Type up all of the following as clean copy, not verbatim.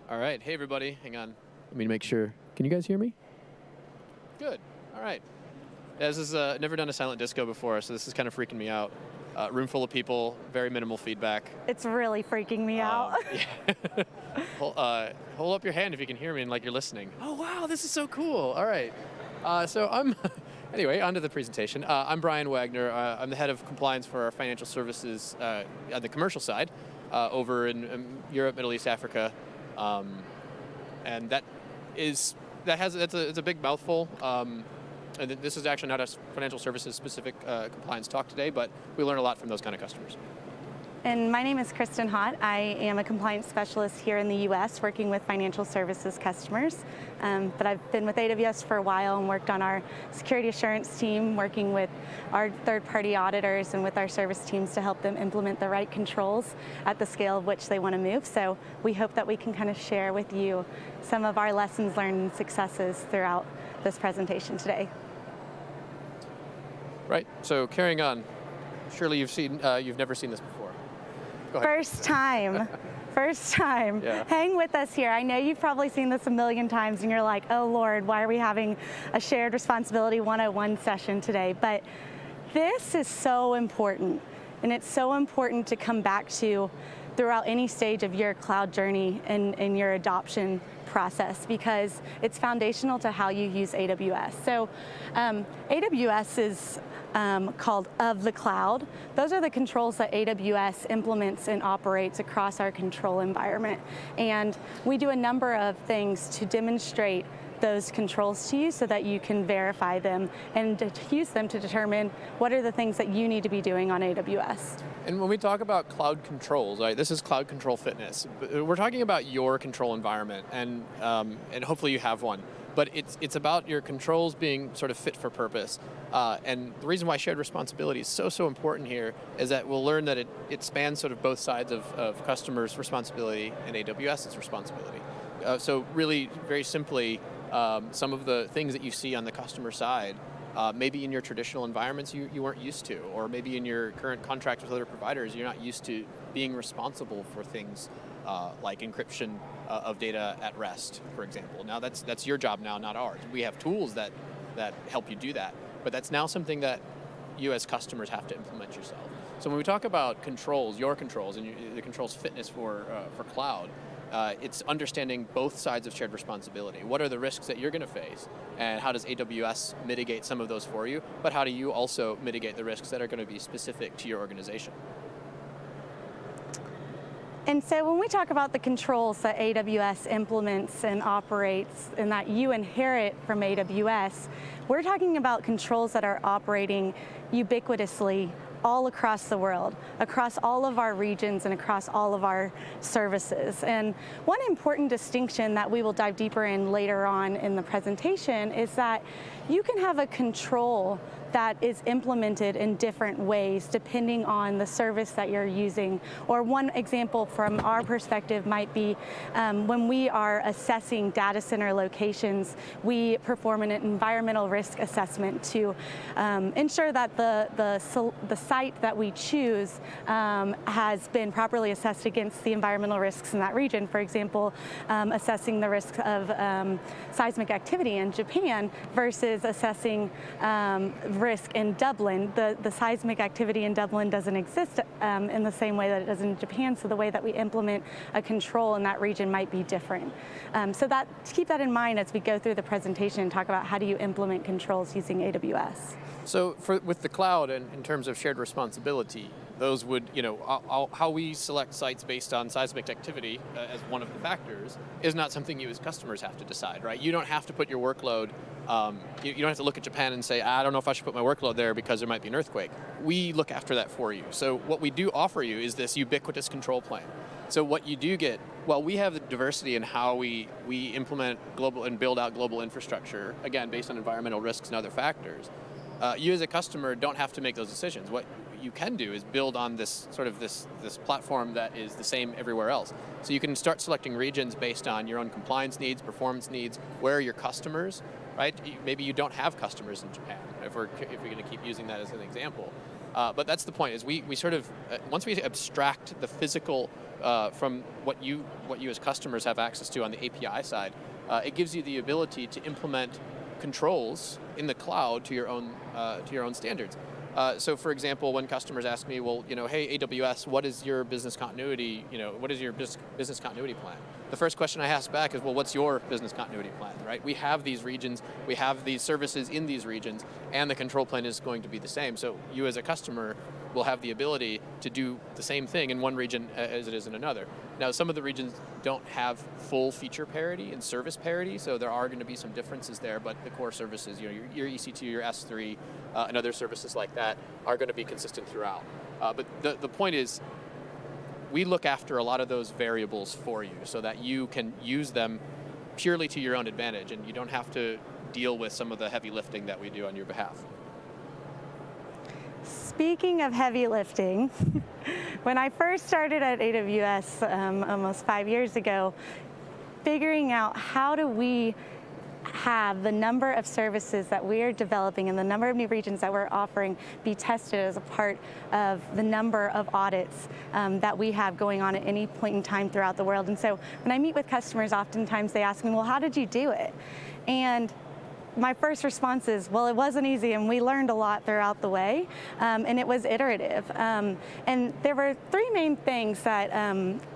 All right. Hey, everybody. Hang on. Let me make sure. Can you guys hear me? Good. All right. Yeah, this is never done a silent disco before, so this is kind of freaking me out. Room full of people, very minimal feedback. It's really freaking me out. Yeah. Hold up your hand if you can hear me and like you're listening. Oh, wow. This is so cool. All right. Anyway, on to the presentation. I'm Brian Wagner. I'm the head of compliance for our financial services on the commercial side over in Europe, Middle East, Africa. And it's a big mouthful. And this is actually not a financial services specific compliance talk today, but we learn a lot from those kind of customers. And my name is Kristen Hott. I am a compliance specialist here in the U.S. working with financial services customers. But I've been with AWS for a while and worked on our security assurance team, working with our third-party auditors and with our service teams to help them implement the right controls at the scale of which they want to move. So we hope that we can kind of share with you some of our lessons learned and successes throughout this presentation today. Right, so carrying on, surely you've never seen this before. Go ahead. First time. First time. Yeah. Hang with us here. I know you've probably seen this a million times and you're like, oh Lord, why are we having a shared responsibility 101 session today? But this is so important, and it's so important to come back to throughout any stage of your cloud journey and your adoption process, because it's foundational to how you use AWS. So AWS is called of the cloud. Those are the controls that AWS implements and operates across our control environment. And we do a number of things to demonstrate those controls to you so that you can verify them and to use them to determine what are the things that you need to be doing on AWS. And when we talk about cloud controls, right, this is cloud control fitness. We're talking about your control environment, and hopefully you have one. But it's about your controls being sort of fit for purpose. And the reason why shared responsibility is so important here is that we'll learn that it spans sort of both sides of customers' responsibility and AWS's responsibility. So really, very simply, some of the things that you see on the customer side, maybe in your traditional environments you weren't used to, or maybe in your current contract with other providers, you're not used to being responsible for things like encryption of data at rest, for example. Now that's your job now, not ours. We have tools that help you do that, but that's now something that you as customers have to implement yourself. So when we talk about controls, your controls, and the controls fitness for cloud, it's understanding both sides of shared responsibility. What are the risks that you're going to face, and how does AWS mitigate some of those for you, but how do you also mitigate the risks that are going to be specific to your organization? And so when we talk about the controls that AWS implements and operates and that you inherit from AWS, we're talking about controls that are operating ubiquitously all across the world, across all of our regions and across all of our services. And one important distinction that we will dive deeper in later on in the presentation is that you can have a control that is implemented in different ways depending on the service that you're using. Or one example from our perspective might be when we are assessing data center locations, we perform an environmental risk assessment to ensure that the site that we choose has been properly assessed against the environmental risks in that region. For example, assessing the risks of seismic activity in Japan versus assessing risk in Dublin. The seismic activity in Dublin doesn't exist in the same way that it does in Japan, so the way that we implement a control in that region might be different. So keep that in mind as we go through the presentation and talk about how do you implement controls using AWS. So with the cloud and in terms of shared responsibility, those would, how we select sites based on seismic activity as one of the factors is not something you as customers have to decide, right? You don't have to put your workload, you don't have to look at Japan and say, I don't know if I should put my workload there because there might be an earthquake. We look after that for you. So what we do offer you is this ubiquitous control plane. So what you do get, well, we have the diversity in how we implement global and build out global infrastructure, again, based on environmental risks and other factors. You as a customer don't have to make those decisions. What you can do is build on this platform that is the same everywhere else. So you can start selecting regions based on your own compliance needs, performance needs, where are your customers, right? Maybe you don't have customers in Japan, if we're going to keep using that as an example. But that's the point, is we sort of, once we abstract the physical from what you as customers have access to on the API side, it gives you the ability to implement controls in the cloud to your own standards. So for example, when customers ask me, well, hey, AWS, what is your business continuity, what is your business continuity plan? The first question I ask back is, well, what's your business continuity plan, right? We have these regions, we have these services in these regions, and the control plane is going to be the same. So you as a customer will have the ability to do the same thing in one region as it is in another. Now, some of the regions don't have full feature parity and service parity, so there are going to be some differences there, but the core services, your EC2, your S3, and other services like that are going to be consistent throughout. But the point is, we look after a lot of those variables for you so that you can use them purely to your own advantage, and you don't have to deal with some of the heavy lifting that we do on your behalf. Speaking of heavy lifting, when I first started at AWS almost 5 years ago, figuring out how do we have the number of services that we are developing and the number of new regions that we're offering be tested as a part of the number of audits that we have going on at any point in time throughout the world. And so when I meet with customers, oftentimes they ask me, well, how did you do it? And my first response is, well, it wasn't easy, and we learned a lot throughout the way, and it was iterative. And there were three main things that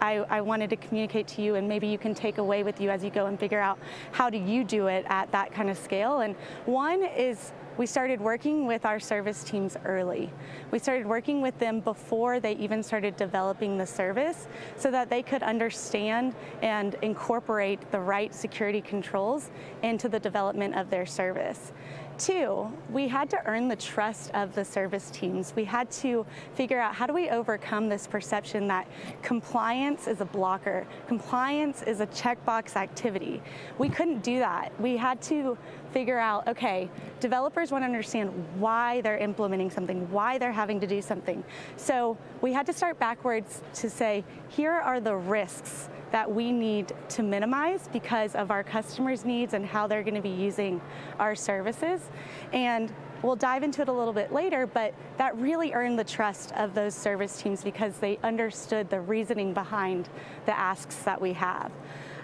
I wanted to communicate to you, and maybe you can take away with you as you go and figure out how do you do it at that kind of scale. And one is, we started working with our service teams early. We started working with them before they even started developing the service so that they could understand and incorporate the right security controls into the development of their service. Two, we had to earn the trust of the service teams. We had to figure out, how do we overcome this perception that compliance is a blocker, compliance is a checkbox activity. We couldn't do that. We had to figure out, okay, developers want to understand why they're implementing something, why they're having to do something. So we had to start backwards to say, here are the risks that we need to minimize because of our customers' needs and how they're going to be using our services. And we'll dive into it a little bit later, but that really earned the trust of those service teams because they understood the reasoning behind the asks that we have.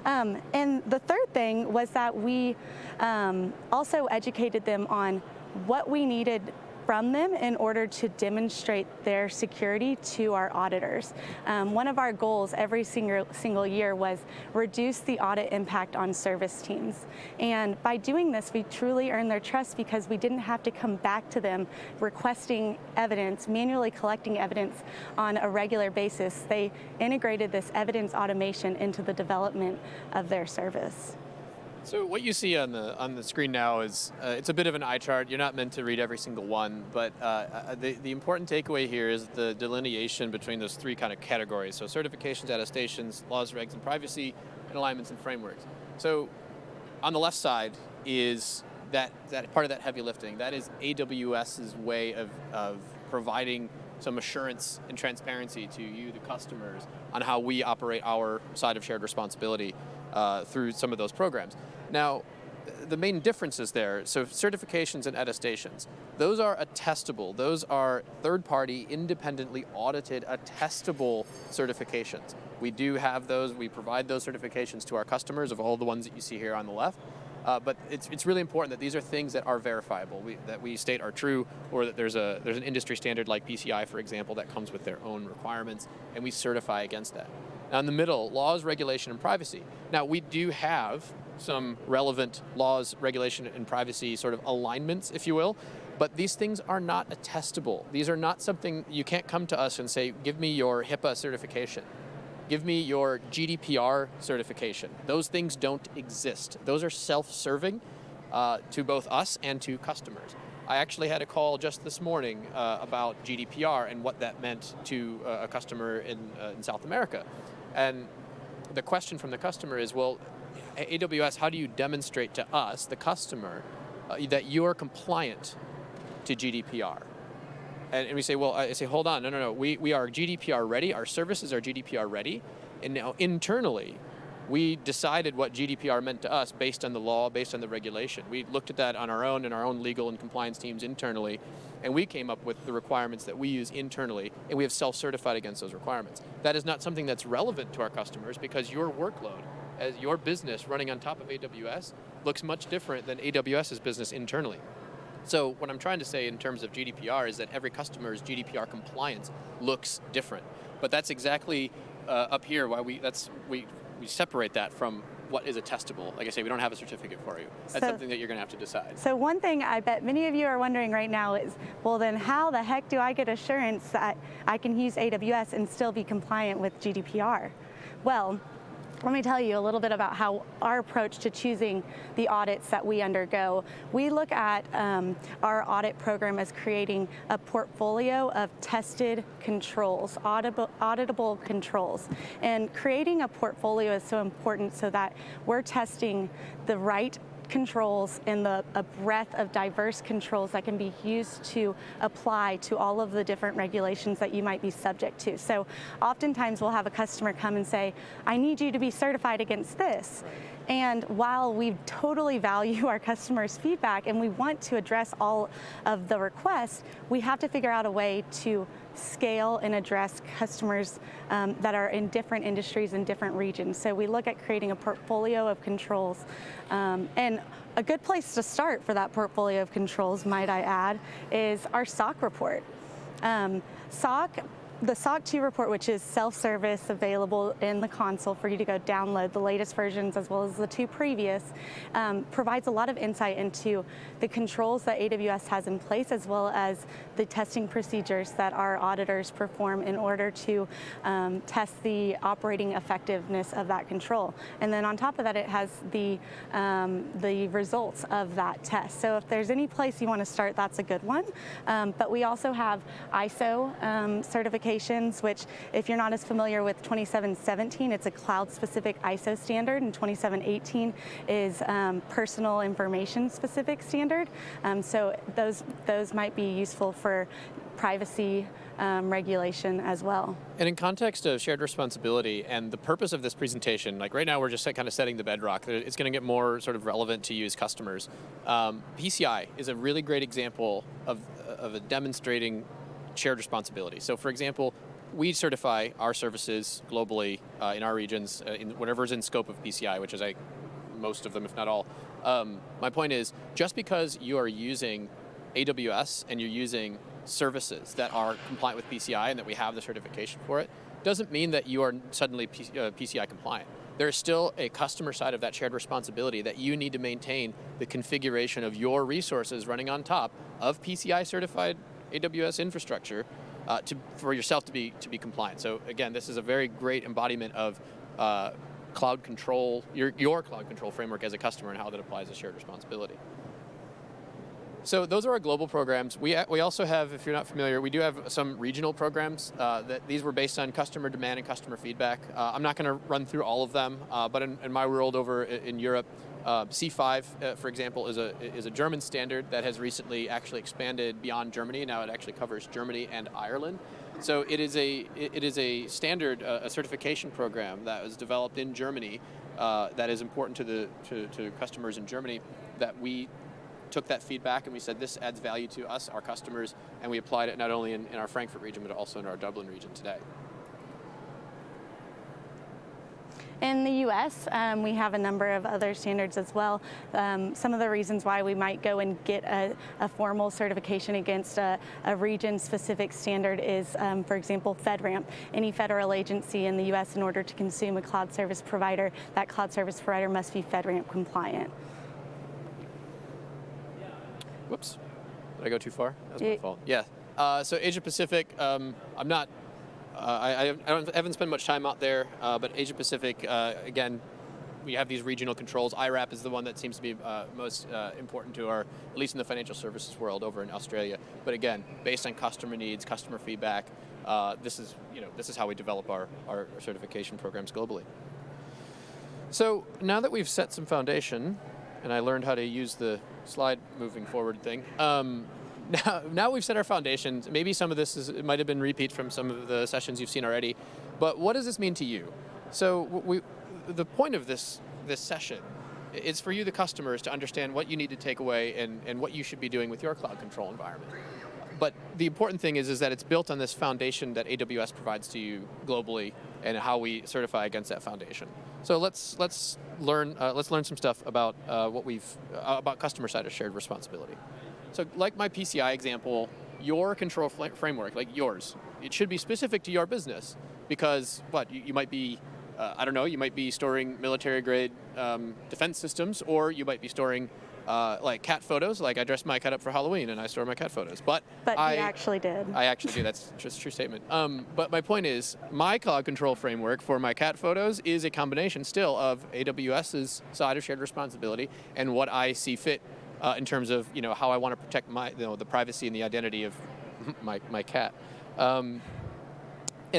And the third thing was that we also educated them on what we needed from them in order to demonstrate their security to our auditors. One of our goals every single year was reduce the audit impact on service teams. And by doing this, we truly earned their trust because we didn't have to come back to them requesting evidence, manually collecting evidence on a regular basis. They integrated this evidence automation into the development of their service. So what you see on the screen now is, it's a bit of an eye chart. You're not meant to read every single one, but the important takeaway here is the delineation between those three kind of categories. So certifications, attestations, laws, regs, and privacy, and alignments and frameworks. So on the left side is that part of that heavy lifting. That is AWS's way of providing some assurance and transparency to you, the customers, on how we operate our side of shared responsibility through some of those programs. Now, the main differences there, so certifications and attestations, those are attestable. Those are third-party, independently audited, attestable certifications. We do have those. We provide those certifications to our customers of all the ones that you see here on the left. But it's really important that these are things that are verifiable, that we state are true, or that there's an industry standard like PCI, for example, that comes with their own requirements, and we certify against that. Now in the middle, laws, regulation, and privacy. Now we do have some relevant laws, regulation, and privacy sort of alignments, if you will, but these things are not attestable. These are not something, you can't come to us and say, give me your HIPAA certification. Give me your GDPR certification. Those things don't exist. Those are self-serving to both us and to customers. I actually had a call just this morning about GDPR and what that meant to a customer in South America. And the question from the customer is, well, AWS, how do you demonstrate to us, the customer, that you are compliant to GDPR? And we say, well, I say, hold on, no. We are GDPR ready. Our services are GDPR ready. And now internally, we decided what GDPR meant to us based on the law, based on the regulation. We looked at that on our own and our own legal and compliance teams internally. and we came up with the requirements that we use internally, and we have self-certified against those requirements. That is not something that's relevant to our customers because your workload, as your business running on top of AWS, looks much different than AWS's business internally. So what I'm trying to say in terms of GDPR is that every customer's GDPR compliance looks different. But that's exactly up here why we separate that from what is a testable. Like I say, we don't have a certificate for you. That's something that you're going to have to decide. So one thing I bet many of you are wondering right now is, well then how the heck do I get assurance that I can use AWS and still be compliant with GDPR? Well, let me tell you a little bit about how our approach to choosing the audits that we undergo. We look at our audit program as creating a portfolio of tested controls, auditable controls. And creating a portfolio is so important so that we're testing the right controls and a breadth of diverse controls that can be used to apply to all of the different regulations that you might be subject to. So oftentimes we'll have a customer come and say, I need you to be certified against this. And while we totally value our customers' feedback and we want to address all of the requests, we have to figure out a way to scale and address customers that are in different industries and different regions. So we look at creating a portfolio of controls. And a good place to start for that portfolio of controls, might I add, is our SOC report. The SOC 2 report, which is self-service, available in the console for you to go download the latest versions as well as the 2 previous, provides a lot of insight into the controls that AWS has in place as well as the testing procedures that our auditors perform in order to test the operating effectiveness of that control. And then on top of that, it has the results of that test. So if there's any place you want to start, that's a good one. But we also have ISO certifications, which if you're not as familiar with 2717, it's a cloud-specific ISO standard, and 2718 is personal information-specific standard. So those might be useful for privacy regulation as well. And in context of shared responsibility and the purpose of this presentation, like right now we're just kind of setting the bedrock. It's going to get more sort of relevant to you as customers. PCI is a really great example of a demonstrating shared responsibility. So for example, we certify our services globally in our regions, in whatever's in scope of PCI, which is most of them, if not all. My point is, just because you are using AWS and you're using services that are compliant with PCI and that we have the certification for it, doesn't mean that you are suddenly PCI compliant. There is still a customer side of that shared responsibility that you need to maintain the configuration of your resources running on top of PCI certified AWS infrastructure for yourself to be compliant. So again, this is a very great embodiment of cloud control, your cloud control framework as a customer and how that applies to shared responsibility. So those are our global programs. We also have, if you're not familiar, we do have some regional programs that these were based on customer demand and customer feedback. I'm not going to run through all of them, but in my world over in Europe, C5, for example, is a German standard that has recently actually expanded beyond Germany. Now it actually covers Germany and Ireland. So it is a standard, a certification program that was developed in Germany that is important to customers in Germany, that we took that feedback and we said this adds value to us, our customers, and we applied it not only in our Frankfurt region but also in our Dublin region today. In the US, we have a number of other standards as well. Some of the reasons why we might go and get a formal certification against a region-specific standard is, for example, FedRAMP. Any federal agency in the US, in order to consume a cloud service provider, that cloud service provider must be FedRAMP compliant. Whoops, did I go too far? That was my fault. Yeah, so Asia Pacific, I haven't spent much time out there, but Asia Pacific, again, we have these regional controls. IRAP is the one that seems to be most important to our, at least in the financial services world over in Australia. But again, based on customer needs, customer feedback, this is how we develop our certification programs globally. So now that we've set some foundation, and I learned how to use the slide moving forward thing. Now we've set our foundations. Maybe some of this it might have been repeats from some of the sessions you've seen already, but what does this mean to you? So the point of this session is for you, the customers, to understand what you need to take away and what you should be doing with your cloud control environment. the important thing is that it's built on this foundation that AWS provides to you globally, and how we certify against that foundation. So let's learn some stuff about about customer side of shared responsibility. So like my PCI example, your control framework, like yours, it should be specific to your business, because you might be, I don't know, you might be storing military grade defense systems, or you might be storing like cat photos. Like I dressed my cat up for Halloween and I store my cat photos. But I actually did. I actually do. That's just a true statement. But my point is, my cloud control framework for my cat photos is a combination still of AWS's side of shared responsibility and what I see fit in terms of how I want to protect the privacy and the identity of my cat. And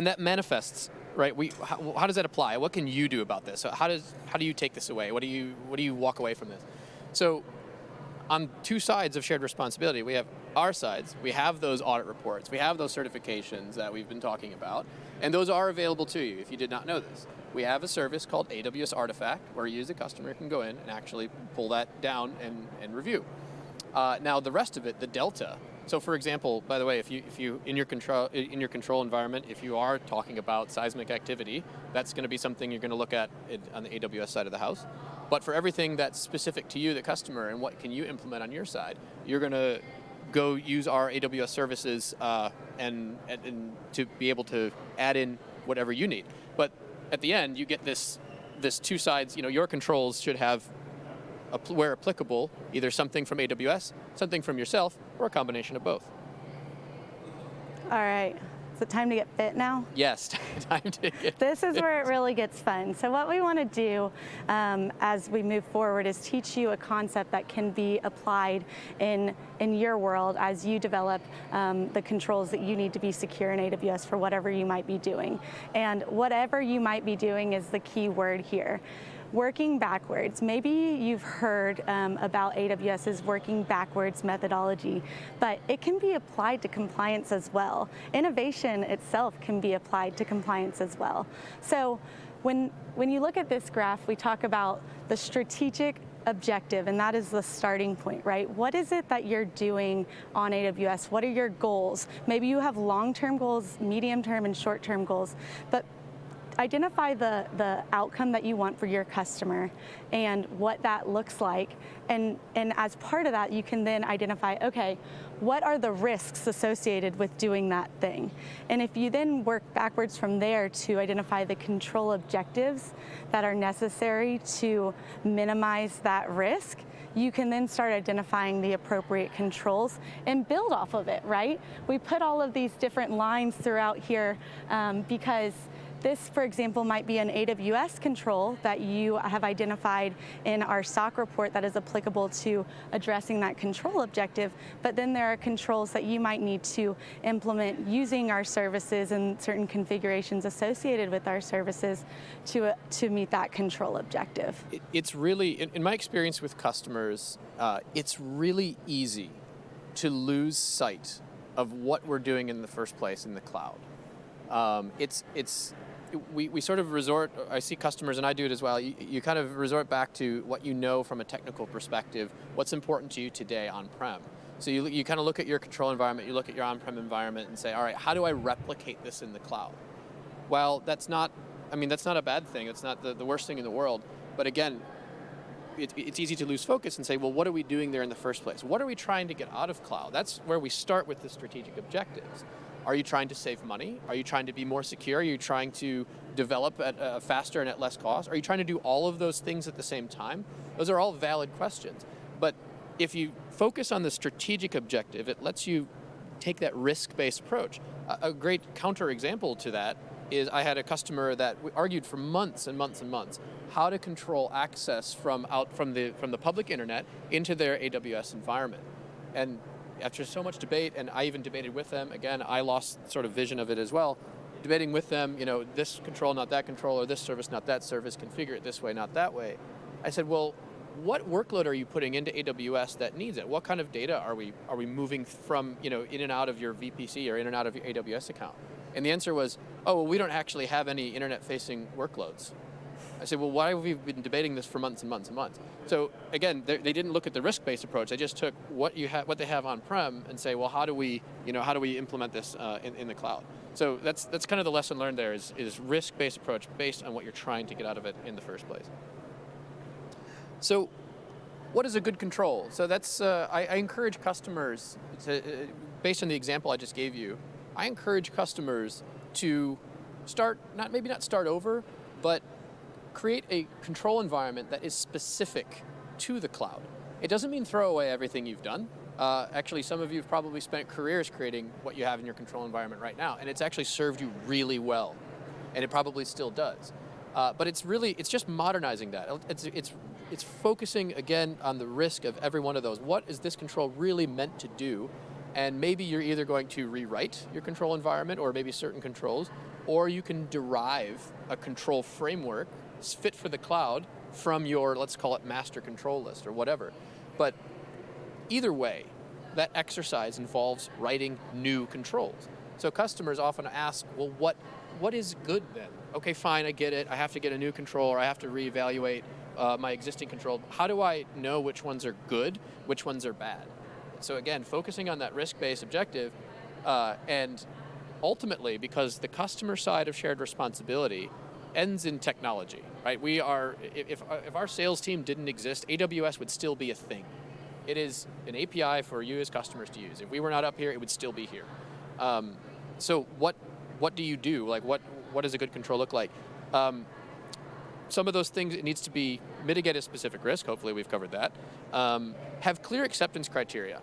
that manifests, right? How does that apply? What can you do about this? So how do you take this away? What do you walk away from this? So on two sides of shared responsibility, we have our sides. We have those audit reports. We have those certifications that we've been talking about, and those are available to you if you did not know this. We have a service called AWS Artifact, where you as a customer can go in and actually pull that down and review. Now the rest of it, the delta. So for example, by the way, if you in your control environment, if you are talking about seismic activity, that's going to be something you're going to look at on the AWS side of the house. But for everything that's specific to you, the customer, and what can you implement on your side, you're going to go use our AWS services and to be able to add in whatever you need. But at the end, you get this two sides. Your controls should have, where applicable, either something from AWS, something from yourself, or a combination of both. All right. Is it time to get fit now? Yes, time to get fit. This is where it really gets fun. So what we want to do as we move forward is teach you a concept that can be applied in your world as you develop the controls that you need to be secure in AWS for whatever you might be doing. And whatever you might be doing is the key word here. Working backwards. Maybe you've heard about AWS's working backwards methodology, but it can be applied to compliance as well. Innovation itself can be applied to compliance as well. So when you look at this graph, we talk about the strategic objective, and that is the starting point, right? What is it that you're doing on AWS? What are your goals? Maybe you have long-term goals, medium-term, and short-term goals, but identify the outcome that you want for your customer and what that looks like. And as part of that, you can then identify, okay, what are the risks associated with doing that thing? And if you then work backwards from there to identify the control objectives that are necessary to minimize that risk, you can then start identifying the appropriate controls and build off of it, right? We put all of these different lines throughout here because this, for example, might be an AWS control that you have identified in our SOC report that is applicable to addressing that control objective, but then there are controls that you might need to implement using our services and certain configurations associated with our services to meet that control objective. It's really, in my experience with customers, it's really easy to lose sight of what we're doing in the first place in the cloud. We sort of resort, I see customers, and I do it as well, you kind of resort back to what you know from a technical perspective, what's important to you today on-prem. So you kind of look at your control environment, you look at your on-prem environment and say, all right, how do I replicate this in the cloud? Well, that's not a bad thing, it's not the worst thing in the world, but again, it's easy to lose focus and say, well, what are we doing there in the first place? What are we trying to get out of cloud? That's where we start with the strategic objectives. Are you trying to save money? Are you trying to be more secure? Are you trying to develop at faster and at less cost? Are you trying to do all of those things at the same time? Those are all valid questions. But if you focus on the strategic objective, it lets you take that risk-based approach. A great counterexample to that is I had a customer that argued for months and months and months how to control access from the public internet into their AWS environment. And after so much debate, and I even debated with them, again, I lost sort of vision of it as well, debating with them, this control, not that control, or this service, not that service, configure it this way, not that way. I said, well, what workload are you putting into AWS that needs it? What kind of data are we moving from, in and out of your VPC or in and out of your AWS account? And the answer was, oh, well, we don't actually have any internet-facing workloads. I say, well, why have we been debating this for months and months and months? So again, they didn't look at the risk-based approach. They just took what they have on-prem and say, well, how do we implement this in the cloud? So that's kind of the lesson learned there is risk-based approach based on what you're trying to get out of it in the first place. So what is a good control? So that's, I encourage customers, based on the example I just gave you, I encourage customers to maybe not start over, but create a control environment that is specific to the cloud. It doesn't mean throw away everything you've done. Actually, some of you have probably spent careers creating what you have in your control environment right now, and it's actually served you really well, and it probably still does. But it's just modernizing that. It's focusing, again, on the risk of every one of those. What is this control really meant to do? And maybe you're either going to rewrite your control environment or maybe certain controls, or you can derive a control framework fit for the cloud from your, let's call it, master control list or whatever. But either way, that exercise involves writing new controls. So customers often ask, well, what is good then? Okay, fine, I get it. I have to get a new control, or I have to reevaluate my existing control. How do I know which ones are good, which ones are bad? So again, focusing on that risk-based objective, and ultimately, because the customer side of shared responsibility ends in technology, right? If our sales team didn't exist, AWS would still be a thing. It is an API for you as customers to use. If we were not up here, it would still be here. So what do you do? Like what does a good control look like? Some of those things, it needs to be mitigate a specific risk. Hopefully we've covered that. Have clear acceptance criteria.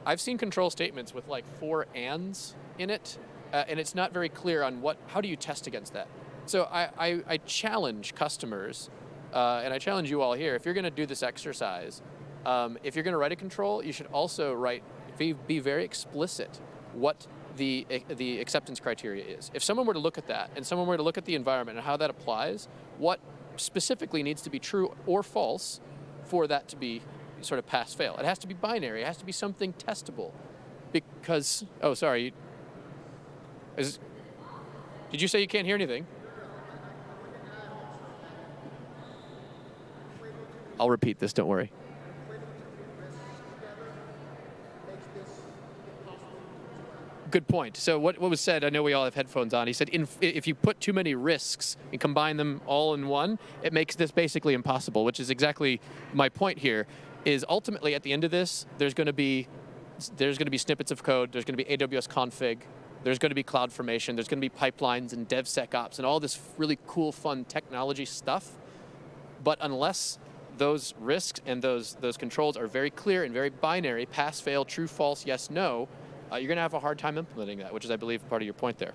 I've seen control statements with like 4 ands in it, and it's not very clear on how do you test against that. So I challenge customers, and I challenge you all here, if you're going to do this exercise, if you're going to write a control, you should also be very explicit what the acceptance criteria is. If someone were to look at that, and someone were to look at the environment and how that applies, what specifically needs to be true or false for that to be sort of pass-fail. It has to be binary. It has to be something testable. Because, oh, sorry. Did you say you can't hear anything? I'll repeat this, don't worry. Good point. So what was said, I know we all have headphones on, he said if you put too many risks and combine them all in one, it makes this basically impossible, which is exactly my point here, is ultimately at the end of this, there's going to be snippets of code, there's going to be AWS config, there's going to be CloudFormation, there's going to be pipelines and DevSecOps and all this really cool, fun technology stuff. But unless those risks and those controls are very clear and very binary, pass, fail, true, false, yes, no, you're going to have a hard time implementing that, which is, I believe, part of your point there.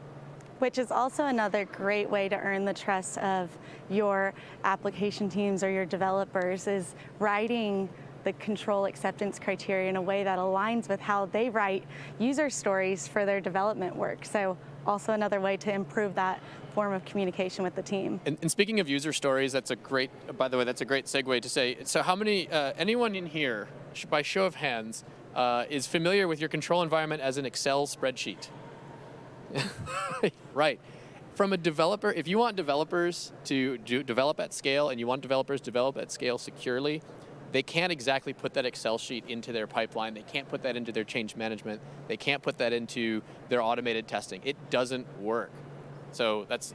Which is also another great way to earn the trust of your application teams or your developers, is writing the control acceptance criteria in a way that aligns with how they write user stories for their development work. So also another way to improve that form of communication with the team. And speaking of user stories, by the way, that's a great segue to say, so how many, anyone in here, by show of hands, is familiar with your control environment as an Excel spreadsheet? Right. From a developer, if you want developers to develop at scale and you want developers to develop at scale securely, they can't exactly put that Excel sheet into their pipeline. They can't put that into their change management. They can't put that into their automated testing. It doesn't work. So that's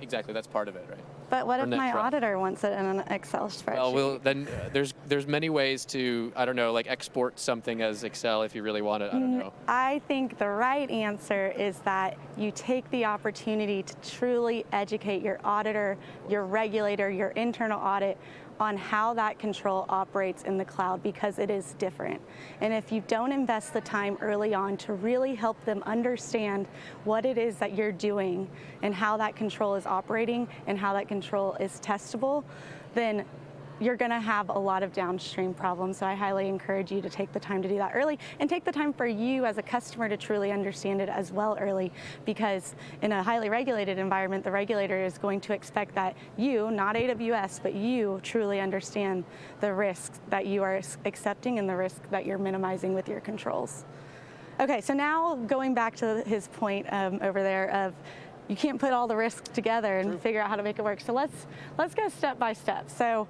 part of it, right? But what if my auditor wants it in an Excel spreadsheet? Well, then there's many ways to, I don't know, like export something as Excel if you really want it, I don't know. I think the right answer is that you take the opportunity to truly educate your auditor, your regulator, your internal audit on how that control operates in the cloud, because it is different. And if you don't invest the time early on to really help them understand what it is that you're doing and how that control is operating and how that control is testable, then you're going to have a lot of downstream problems. So I highly encourage you to take the time to do that early, and take the time for you as a customer to truly understand it as well early, because in a highly regulated environment, the regulator is going to expect that you, not AWS, but you truly understand the risks that you are accepting and the risk that you're minimizing with your controls. Okay, so now going back to his point over there of, you can't put all the risks together and figure out how to make it work. So let's go step by step. So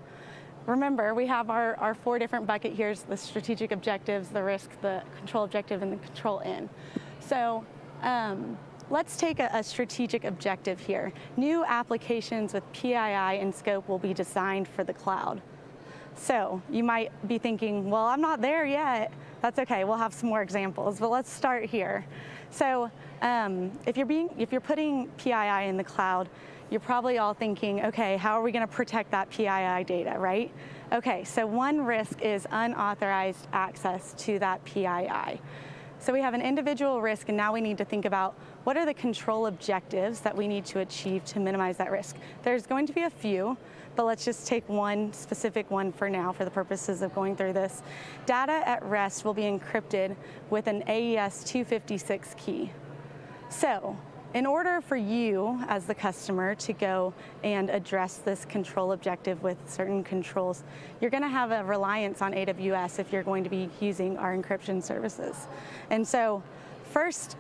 remember, we have our 4 different bucket here: the strategic objectives, the risk, the control objective, and the control in. So let's take a strategic objective here. New applications with PII in scope will be designed for the cloud. So you might be thinking, well, I'm not there yet. That's okay, we'll have some more examples, but let's start here. So if you're putting PII in the cloud, you're probably all thinking, okay, how are we going to protect that PII data, right? Okay, so one risk is unauthorized access to that PII. So we have an individual risk, and now we need to think about what are the control objectives that we need to achieve to minimize that risk. There's going to be a few, but let's just take one specific one for now for the purposes of going through this. Data at rest will be encrypted with an AES 256 key. So in order for you as the customer to go and address this control objective with certain controls, you're going to have a reliance on AWS if you're going to be using our encryption services. And so first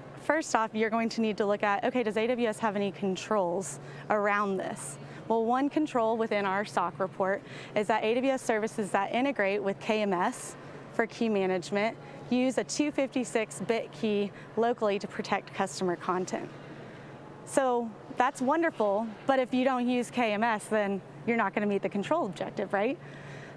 off, you're going to need to look at, okay, does AWS have any controls around this? Well, one control within our SOC report is that AWS services that integrate with KMS for key management use a 256-bit key locally to protect customer content. So that's wonderful, but if you don't use KMS, then you're not going to meet the control objective, right?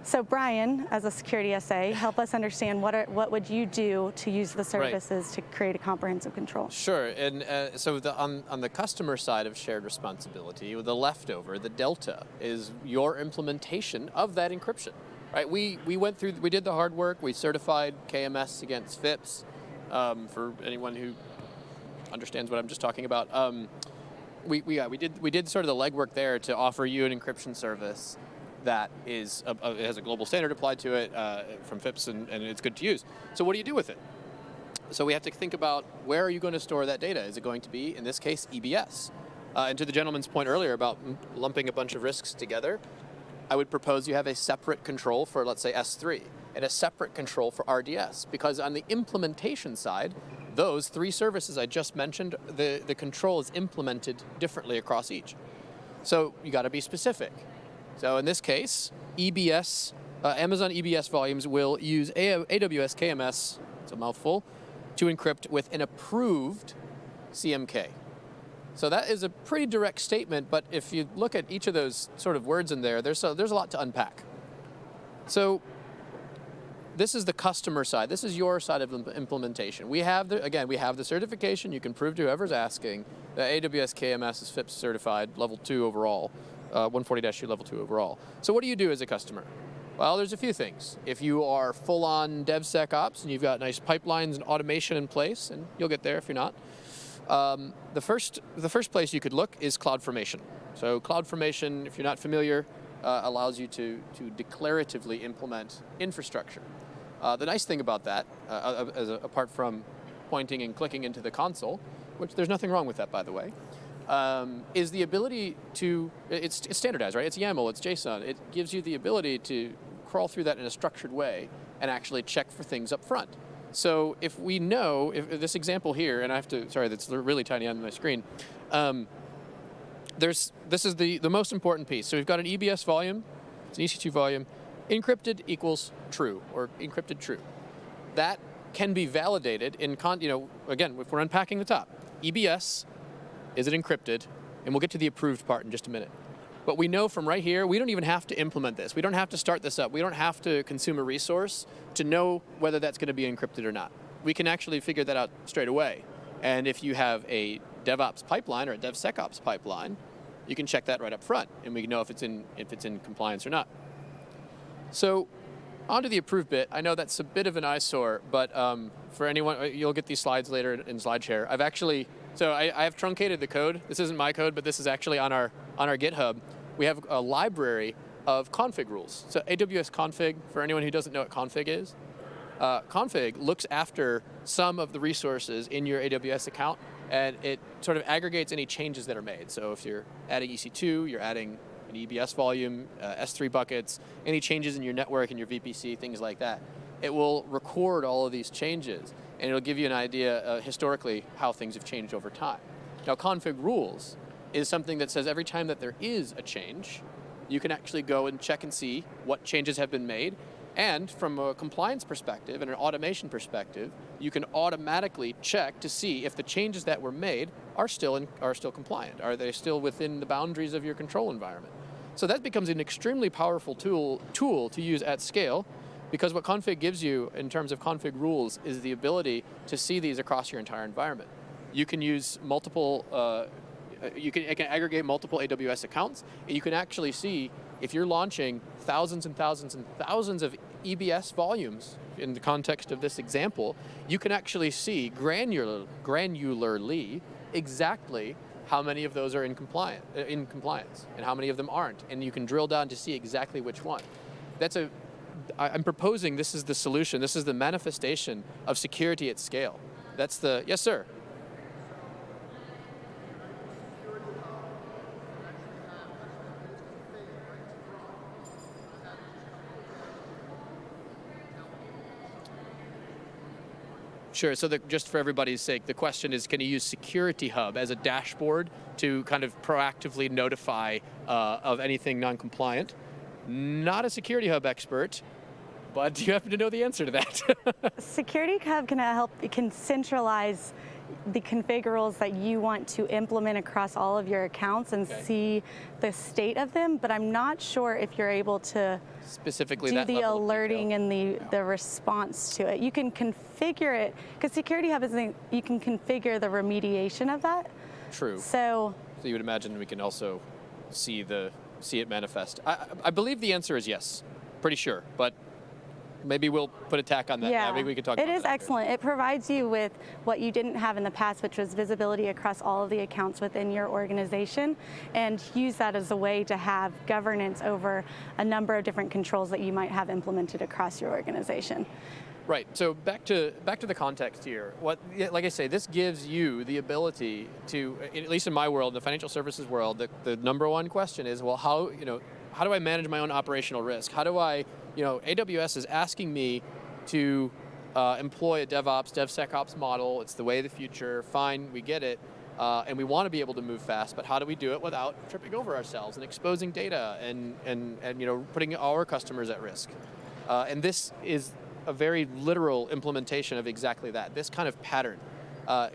So Brian, as a security SA, help us understand what would you do to use the services to create a comprehensive control? Sure, and so on the customer side of shared responsibility, the leftover, the delta, is your implementation of that encryption. Right? We did the hard work. We certified KMS against FIPS. For anyone who understands what I'm just talking about, we did sort of the legwork there to offer you an encryption service that it has a global standard applied to it from FIPS, and it's good to use. So what do you do with it? So we have to think about, where are you going to store that data? Is it going to be, in this case, EBS? And to the gentleman's point earlier about lumping a bunch of risks together, I would propose you have a separate control for, let's say, S3, and a separate control for RDS, because on the implementation side, those 3 services I just mentioned, the control is implemented differently across each. So you got to be specific. So in this case, EBS, Amazon EBS volumes will use AWS KMS, it's a mouthful, to encrypt with an approved CMK. So that is a pretty direct statement, but if you look at each of those sort of words in there, there's a lot to unpack. So this is the customer side. This is your side of implementation. We have the certification. You can prove to whoever's asking that AWS KMS is FIPS certified, level 2 overall, 140-2 level 2 overall. So what do you do as a customer? Well, there's a few things. If you are full-on DevSecOps and you've got nice pipelines and automation in place, and you'll get there if you're not, the first place you could look is CloudFormation. So CloudFormation, if you're not familiar, allows you to declaratively implement infrastructure. The nice thing about that, apart from pointing and clicking into the console, which there's nothing wrong with that, by the way, is the ability to, it's standardized, right? It's YAML, it's JSON. It gives you the ability to crawl through that in a structured way and actually check for things up front. So if we know, if this example here, and that's really tiny on my screen, this is the most important piece. So we've got an EBS volume, it's an EC2 volume, encrypted equals true, or encrypted true. That can be validated in, again, if we're unpacking the top, EBS, is it encrypted? And we'll get to the approved part in just a minute. But we know from right here, we don't even have to implement this. We don't have to start this up. We don't have to consume a resource to know whether that's going to be encrypted or not. We can actually figure that out straight away. And if you have a DevOps pipeline or a DevSecOps pipeline, you can check that right up front, and we can know if it's in compliance or not. So onto the approved bit. I know that's a bit of an eyesore, but for anyone, you'll get these slides later in SlideShare. I have truncated the code. This isn't my code, but this is actually on our GitHub. We have a library of config rules. So AWS config, for anyone who doesn't know what config is, config looks after some of the resources in your AWS account, and it sort of aggregates any changes that are made. So if you're adding EC2, you're adding an EBS volume, S3 buckets, any changes in your network and your VPC, things like that. It will record all of these changes, and it'll give you an idea historically how things have changed over time. Now, config rules is something that says every time that there is a change, you can actually go and check and see what changes have been made. And from a compliance perspective and an automation perspective, you can automatically check to see if the changes that were made are still compliant. Are they still within the boundaries of your control environment? So that becomes an extremely powerful tool to use at scale, because what config gives you in terms of config rules is the ability to see these across your entire environment. You can use multiple, it can aggregate multiple AWS accounts, and you can actually see if you're launching thousands and thousands and thousands of EBS volumes in the context of this example, you can actually see granularly exactly how many of those are in compliance and how many of them aren't. And you can drill down to see exactly which one. I'm proposing this is the solution. This is the manifestation of security at scale. Yes, sir. Sure, so just for everybody's sake, the question is, can you use Security Hub as a dashboard to kind of proactively notify of anything non-compliant? Not a Security Hub expert, but you happen to know the answer to that. Security Hub can centralize the config rules that you want to implement across all of your accounts and see the state of them, but I'm not sure if you're able to specifically do that the alerting and the response to it. You can configure it, because Security Hub you can configure the remediation of that. True. So you would imagine we can also see it manifest. I believe the answer is yes, pretty sure, but maybe we'll put a tack on that. Yeah, maybe we can talk about that. It is excellent. It provides you with what you didn't have in the past, which was visibility across all of the accounts within your organization, and use that as a way to have governance over a number of different controls that you might have implemented across your organization. Right, so back to the context here. Like I say, this gives you the ability to, at least in my world, the financial services world, the number one question is, well, how do I manage my own operational risk? How do I, AWS is asking me to employ a DevSecOps model. It's the way of the future. Fine, we get it. And we want to be able to move fast, but how do we do it without tripping over ourselves and exposing data and putting our customers at risk? And this is a very literal implementation of exactly that, this kind of pattern.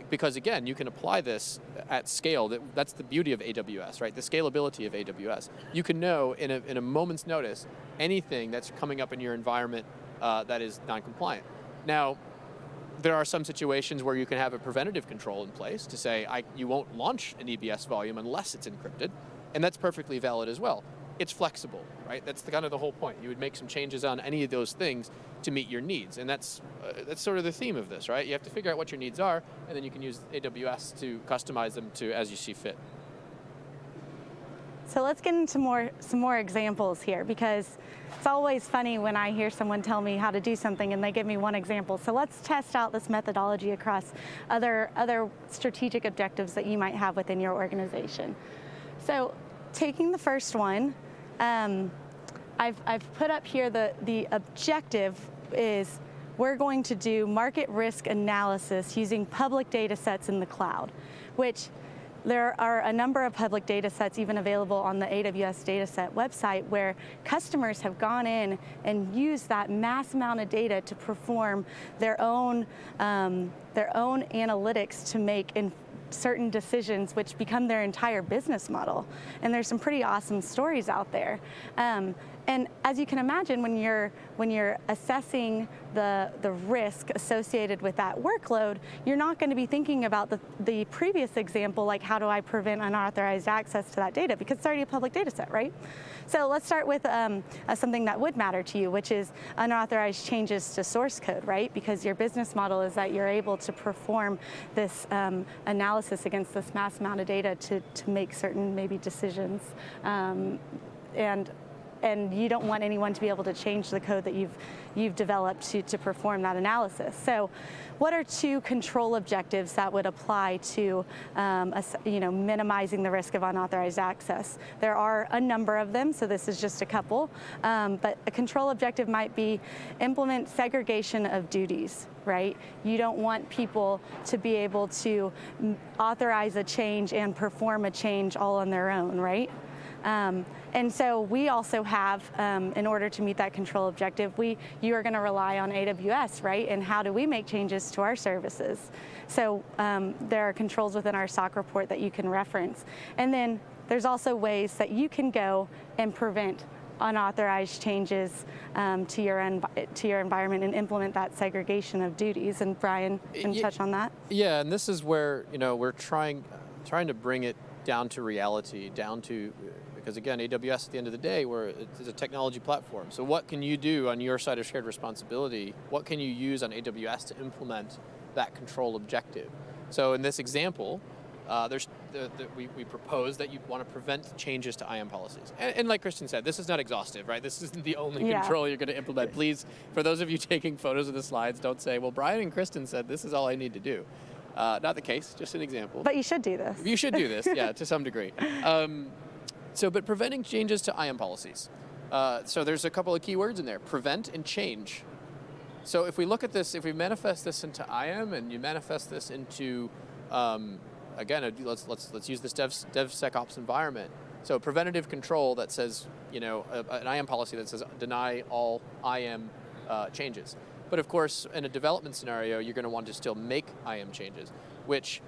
Because again, you can apply this at scale. That's the beauty of AWS, right? The scalability of AWS. You can know in a moment's notice anything that's coming up in your environment that is non-compliant. Now, there are some situations where you can have a preventative control in place to say you won't launch an EBS volume unless it's encrypted, and that's perfectly valid as well. It's flexible, right? That's kind of the whole point. You would make some changes on any of those things to meet your needs, and that's sort of the theme of this, right? You have to figure out what your needs are, and then you can use AWS to customize them to as you see fit. So let's get into some more examples here, because it's always funny when I hear someone tell me how to do something and they give me one example. So let's test out this methodology across other strategic objectives that you might have within your organization. So taking the first one, I've put up here the objective is we're going to do market risk analysis using public data sets in the cloud, which there are a number of public data sets even available on the AWS dataset website where customers have gone in and used that mass amount of data to perform their own analytics to make certain decisions which become their entire business model. And there's some pretty awesome stories out there. And as you can imagine, when you're assessing the risk associated with that workload, you're not going to be thinking about the previous example, like how do I prevent unauthorized access to that data, because it's already a public data set, right? So let's start with something that would matter to you, which is unauthorized changes to source code, right? Because your business model is that you're able to perform this analysis against this mass amount of data to make certain maybe decisions. And and you don't want anyone to be able to change the code that you've developed to perform that analysis. So what are two control objectives that would apply to minimizing the risk of unauthorized access? There are a number of them, so this is just a couple, but a control objective might be implement segregation of duties, right? You don't want people to be able to authorize a change and perform a change all on their own, right? And so we also have, in order to meet that control objective, you are going to rely on AWS, right? And how do we make changes to our services? So there are controls within our SOC report that you can reference. And then there's also ways that you can go and prevent unauthorized changes to your environment and implement that segregation of duties. And Brian can touch on that. Yeah, and this is where we're trying to bring it down to reality, because again, AWS at the end of the day, it's a technology platform. So what can you do on your side of shared responsibility? What can you use on AWS to implement that control objective? So in this example, we propose that you want to prevent changes to IAM policies. And like Kristen said, this is not exhaustive, right? This isn't the only control you're going to implement. Please, for those of you taking photos of the slides, don't say, well, Brian and Kristen said this is all I need to do. Not the case, just an example. But you should do this. You should do this, yeah, to some degree. But preventing changes to IAM policies. So there's a couple of keywords in there, prevent and change. So if we look at this, if we manifest this into IAM and you manifest this into, again, let's use this DevSecOps environment. So preventative control that says, an IAM policy that says deny all IAM changes. But of course, in a development scenario, you're going to want to still make IAM changes, which,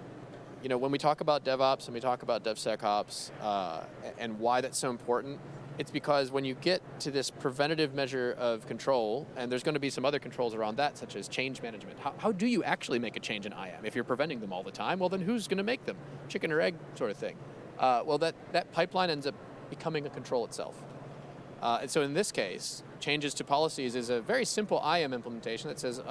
when we talk about DevOps and we talk about DevSecOps and why that's so important, it's because when you get to this preventative measure of control, and there's going to be some other controls around that, such as change management. How do you actually make a change in IAM? If you're preventing them all the time, well, then who's going to make them? Chicken or egg sort of thing. Well, that pipeline ends up becoming a control itself. And so in this case, changes to policies is a very simple IAM implementation that says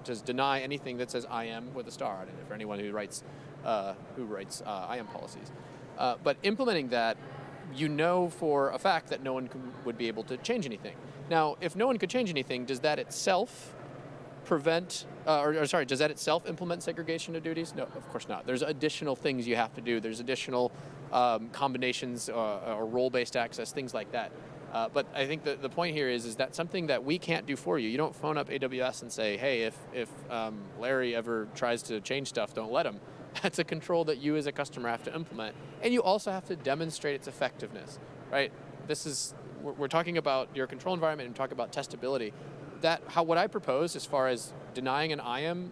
just deny anything that says IAM with a star on it for anyone who writes IAM policies. But implementing that, for a fact that no one would be able to change anything. Now, if no one could change anything, does that itself does that itself implement segregation of duties? No, of course not. There's additional things you have to do. There's additional combinations or role-based access, things like that. But I think the point here is that something that we can't do for you. You don't phone up AWS and say, hey, if Larry ever tries to change stuff, don't let him. That's a control that you as a customer have to implement. And you also have to demonstrate its effectiveness, right? We're talking about your control environment and talk about testability. What I propose as far as denying an IAM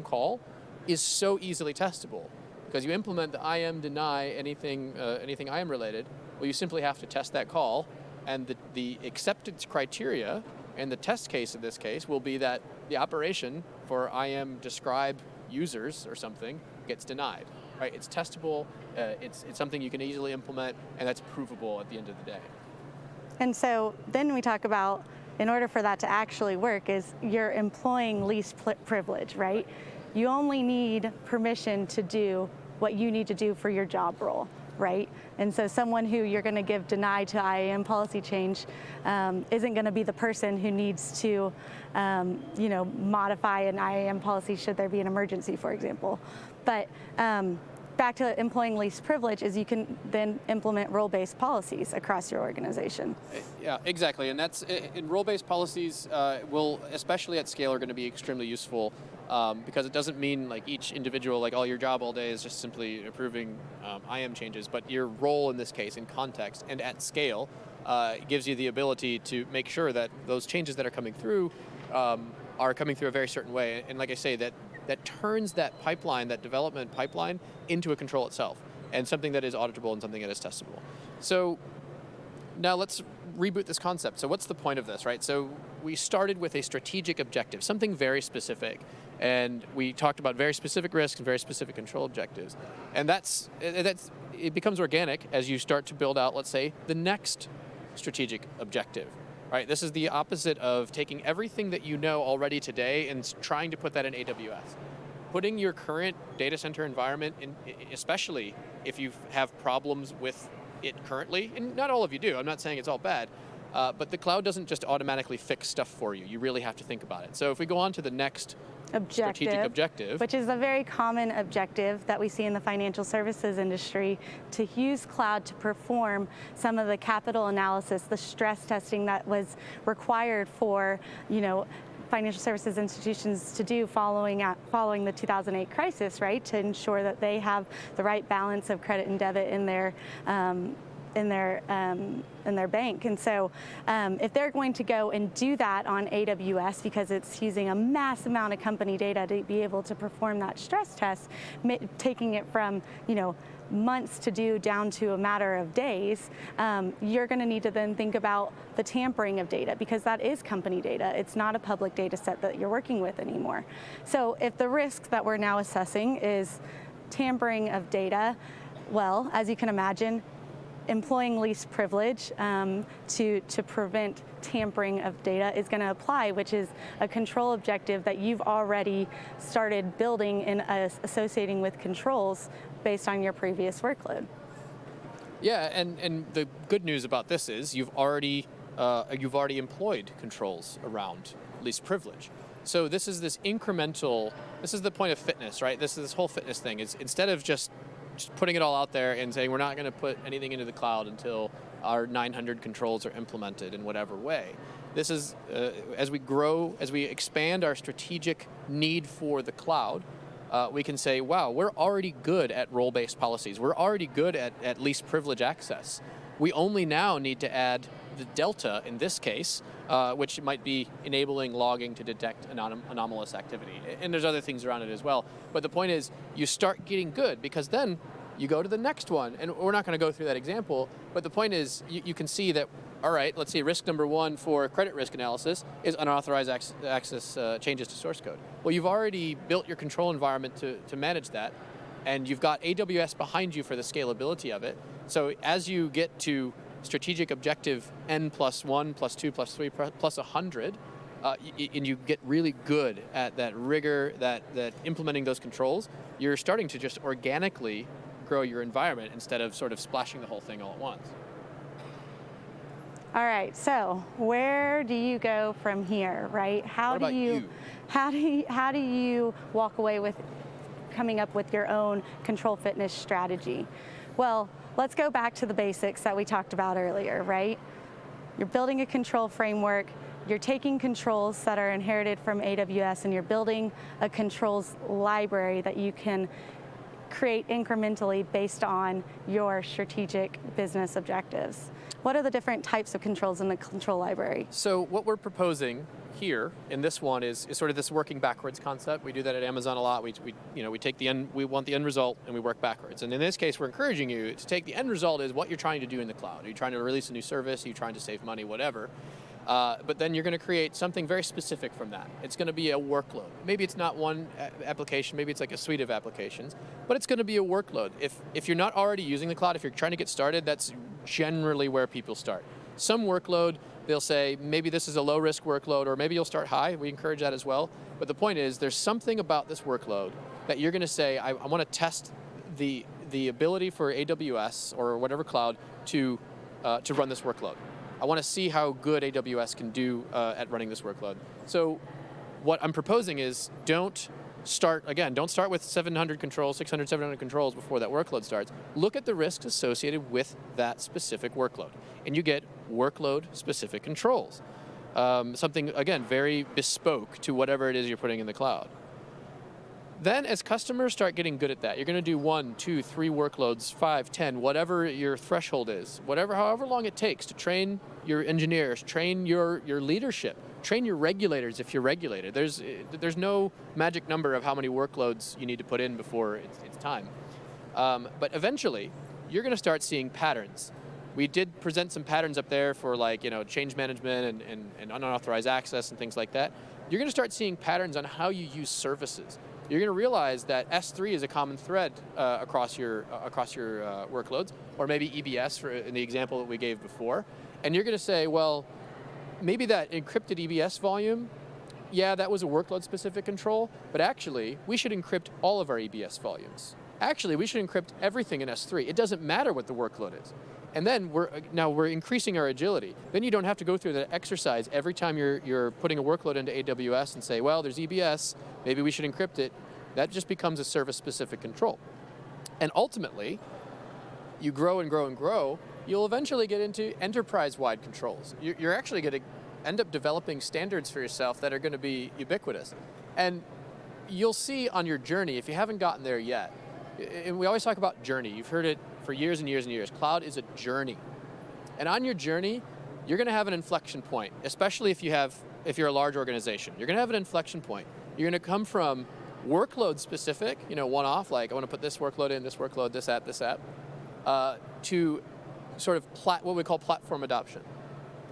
call is so easily testable, because you implement the IAM deny anything IAM related. Well, you simply have to test that call, and the acceptance criteria and the test case in this case will be that the operation for IAM describe users or something gets denied. Right? It's testable. It's something you can easily implement, and that's provable at the end of the day. And so then we talk about, in order for that to actually work, is you're employing least privilege, right? You only need permission to do what you need to do for your job role, right? And so someone who you're going to give deny to IAM policy change isn't going to be the person who needs to, modify an IAM policy should there be an emergency, for example. But back to employing least privilege is you can then implement role-based policies across your organization. Yeah, exactly. And that's in role-based policies will, especially at scale, are going to be extremely useful because it doesn't mean like each individual, like all your job all day is just simply approving IAM changes, but your role in this case in context and at scale gives you the ability to make sure that those changes that are coming through a very certain way. And like I say, that turns that pipeline, that development pipeline, into a control itself, and something that is auditable and something that is testable. So now let's reboot this concept. So what's the point of this, right? So we started with a strategic objective, something very specific, and we talked about very specific risks and very specific control objectives. And it becomes organic as you start to build out, let's say, the next strategic objective. Right, this is the opposite of taking everything that you know already today and trying to put that in AWS. Putting your current data center environment in, especially if you have problems with it currently, and not all of you do, I'm not saying it's all bad, but the cloud doesn't just automatically fix stuff for you. You really have to think about it. So if we go on to the next strategic objective, which is a very common objective that we see in the financial services industry, to use cloud to perform some of the capital analysis, the stress testing that was required for, financial services institutions to do following the 2008 crisis, right? To ensure that they have the right balance of credit and debit in their bank. And so if they're going to go and do that on AWS, because it's using a mass amount of company data to be able to perform that stress test, taking it from months to do down to a matter of days, you're going to need to then think about the tampering of data, because that is company data. It's not a public data set that you're working with anymore. So if the risk that we're now assessing is tampering of data, well, as you can imagine, employing least privilege to prevent tampering of data is going to apply, which is a control objective that you've already started building and associating with controls based on your previous workload. Yeah, and the good news about this is you've already employed controls around least privilege. So this is this the point of fitness, right? This whole fitness thing is, instead of just putting it all out there and saying we're not going to put anything into the cloud until our 900 controls are implemented in whatever way. This is, as we grow, as we expand our strategic need for the cloud, we can say, wow, we're already good at role-based policies. We're already good at least privilege access. We only now need to add the delta in this case, which might be enabling logging to detect anomalous activity. And there's other things around it as well. But the point is, you start getting good, because then you go to the next one. And we're not going to go through that example, but the point is, you can see that, all right, let's see, risk number one for credit risk analysis is unauthorized access changes to source code. Well, you've already built your control environment to manage that, and you've got AWS behind you for the scalability of it. So as you get to strategic objective n plus 1, plus 2, plus 3, plus 100, and you get really good at that rigor, that implementing those controls, you're starting to just organically grow your environment instead of sort of splashing the whole thing all at once. All right, so where do you go from here, right? How do you walk away with coming up with your own control fitness strategy? Well, let's go back to the basics that we talked about earlier, right? You're building a control framework, you're taking controls that are inherited from AWS, and you're building a controls library that you can create incrementally based on your strategic business objectives. What are the different types of controls in the control library? So what we're proposing here in this one is sort of this working backwards concept. We do that at Amazon a lot. We take the end, we want the end result, and we work backwards. And in this case, we're encouraging you to take the end result is what you're trying to do in the cloud. Are you trying to release a new service? Are you trying to save money? Whatever. But then you're going to create something very specific from that. It's going to be a workload. Maybe it's not one application, maybe it's like a suite of applications, but it's going to be a workload. If you're not already using the cloud, if you're trying to get started, that's generally where people start. Some workload, they'll say, maybe this is a low-risk workload, or maybe you'll start high. We encourage that as well. But the point is, there's something about this workload that you're going to say, I want to test the ability for AWS or whatever cloud to run this workload. I want to see how good AWS can do at running this workload. So what I'm proposing is don't start with 700 controls, 600, 700 controls before that workload starts. Look at the risks associated with that specific workload. And you get workload-specific controls. Something, again, very bespoke to whatever it is you're putting in the cloud. Then as customers start getting good at that, you're going to do 1, 2, 3 workloads, 5, 10, whatever your threshold is, however long it takes to train your engineers, train your leadership, train your regulators if you're regulated. There's no magic number of how many workloads you need to put in before it's time. But eventually, you're going to start seeing patterns. We did present some patterns up there for change management and unauthorized access and things like that. You're going to start seeing patterns on how you use services. You're going to realize that S3 is a common thread across your workloads, or maybe EBS in the example that we gave before. And you're going to say, well, maybe that encrypted EBS volume, yeah, that was a workload-specific control, but actually, we should encrypt all of our EBS volumes. Actually, we should encrypt everything in S3. It doesn't matter what the workload is. And then we're increasing our agility. Then you don't have to go through that exercise every time you're putting a workload into AWS and say, well, there's EBS, maybe we should encrypt it. That just becomes a service-specific control. And ultimately, you grow and grow and grow, you'll eventually get into enterprise-wide controls. You're actually going to end up developing standards for yourself that are going to be ubiquitous. And you'll see on your journey, if you haven't gotten there yet, and we always talk about journey. You've heard it for years and years and years. Cloud is a journey. And on your journey, you're going to have an inflection point, especially if you're a large organization. You're going to have an inflection point. You're going to come from workload specific, one-off, like I want to put this workload in, this workload, this app, to sort of what we call platform adoption.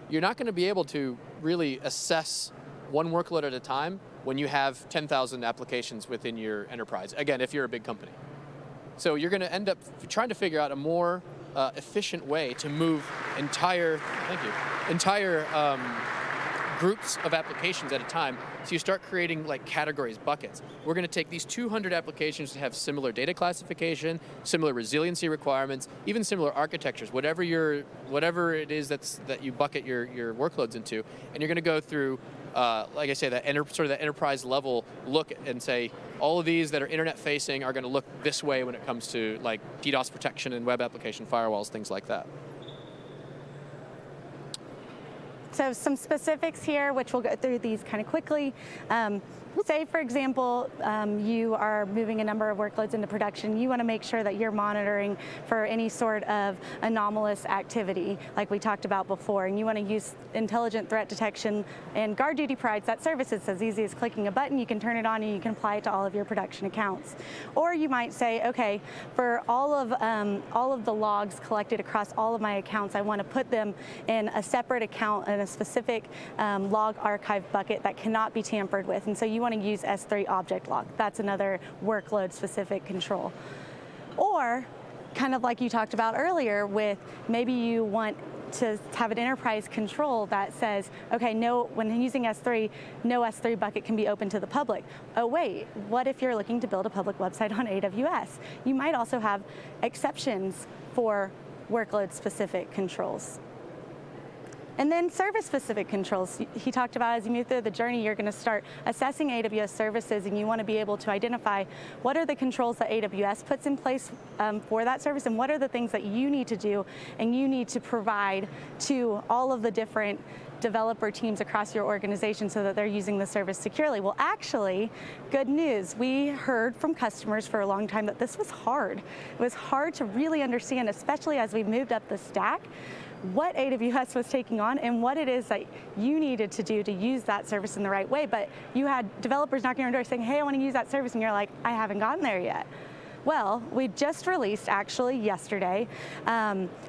You're not going to be able to really assess one workload at a time when you have 10,000 applications within your enterprise. Again, if you're a big company. So you're going to end up trying to figure out a more efficient way to move entire groups of applications at a time. So you start creating like categories, buckets. We're going to take these 200 applications that have similar data classification, similar resiliency requirements, even similar architectures, whatever it is that you bucket your workloads into, and you're going to go through, like I say, that enterprise level look and say, all of these that are internet facing are going to look this way when it comes to like DDoS protection and web application firewalls, things like that. So some specifics here, which we'll go through these kind of quickly. Say, for example, you are moving a number of workloads into production. You want to make sure that you're monitoring for any sort of anomalous activity, like we talked about before, and you want to use intelligent threat detection, and GuardDuty provides that service. It's as easy as clicking a button. You can turn it on and you can apply it to all of your production accounts. Or you might say, okay, for all of the logs collected across all of my accounts, I want to put them in a separate account in a specific log archive bucket that cannot be tampered with. And so you want to use S3 object log. That's another workload specific control. Or kind of like you talked about earlier with maybe you want to have an enterprise control that says, okay, no, when using S3, no S3 bucket can be open to the public. Oh wait, what if you're looking to build a public website on AWS? You might also have exceptions for workload specific controls. And then service-specific controls. He talked about as you move through the journey, you're going to start assessing AWS services, and you want to be able to identify what are the controls that AWS puts in place for that service, and what are the things that you need to do and you need to provide to all of the different developer teams across your organization so that they're using the service securely. Well, actually, good news. We heard from customers for a long time that this was hard. It was hard to really understand, especially as we moved up the stack, what AWS was taking on and what it is that you needed to do to use that service in the right way. But you had developers knocking on your door saying, hey, I want to use that service, and you're like, I haven't gotten there yet. Well, we just released, actually yesterday,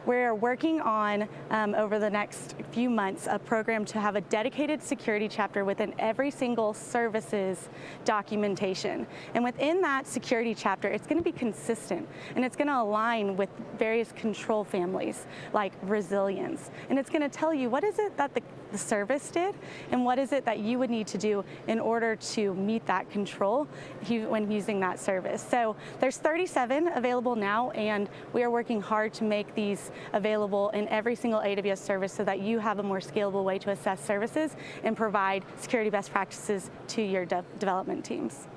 we're working on, over the next few months, a program to have a dedicated security chapter within every single services documentation. And within that security chapter, it's going to be consistent, and it's going to align with various control families, like resilience. And it's going to tell you what is it that the service did, and what is it that you would need to do in order to meet that control when using that service. So there's 37 available now, and we are working hard to make these available in every single AWS service so that you have a more scalable way to assess services and provide security best practices to your development teams.